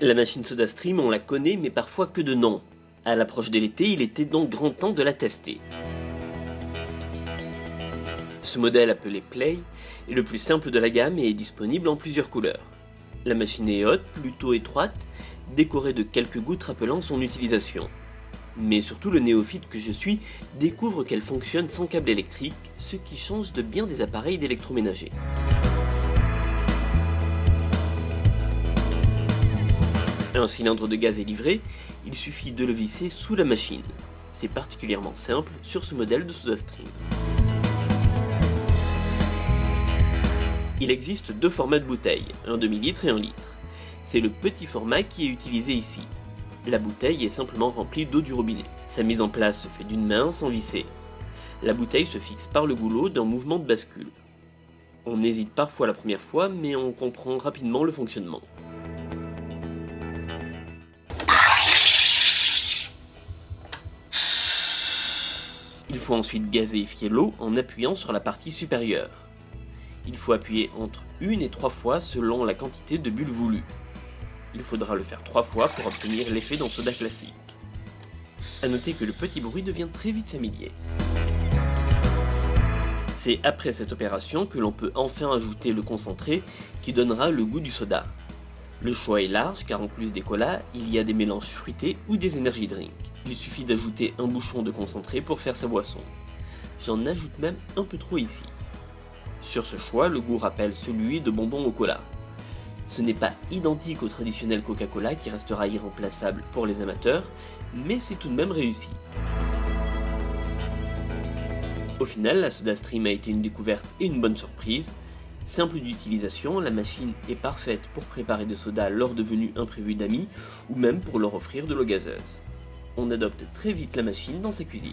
La machine SodaStream, on la connaît, mais parfois que de nom. À l'approche de l'été, il était donc grand temps de la tester. Ce modèle appelé Play est le plus simple de la gamme et est disponible en plusieurs couleurs. La machine est haute, plutôt étroite, décorée de quelques gouttes rappelant son utilisation. Mais surtout le néophyte que je suis découvre qu'elle fonctionne sans câble électrique, ce qui change de bien des appareils d'électroménager. Un cylindre de gaz est livré, il suffit de le visser sous la machine. C'est particulièrement simple sur ce modèle de SodaStream. Il existe deux formats de bouteilles, un demi-litre et un litre. C'est le petit format qui est utilisé ici. La bouteille est simplement remplie d'eau du robinet. Sa mise en place se fait d'une main sans visser. La bouteille se fixe par le goulot d'un mouvement de bascule. On hésite parfois la première fois, mais on comprend rapidement le fonctionnement. Il faut ensuite gazéifier l'eau en appuyant sur la partie supérieure. Il faut appuyer entre 1 et 3 fois selon la quantité de bulles voulues. Il faudra le faire 3 fois pour obtenir l'effet d'un soda classique. A noter que le petit bruit devient très vite familier. C'est après cette opération que l'on peut enfin ajouter le concentré qui donnera le goût du soda. Le choix est large car en plus des colas, il y a des mélanges fruités ou des energy drinks. Il suffit d'ajouter un bouchon de concentré pour faire sa boisson. J'en ajoute même un peu trop ici. Sur ce choix, le goût rappelle celui de bonbons au cola. Ce n'est pas identique au traditionnel Coca-Cola qui restera irremplaçable pour les amateurs, mais c'est tout de même réussi. Au final, la SodaStream a été une découverte et une bonne surprise. Simple d'utilisation, la machine est parfaite pour préparer des sodas lors de venues imprévues d'amis ou même pour leur offrir de l'eau gazeuse. On adopte très vite la machine dans sa cuisine.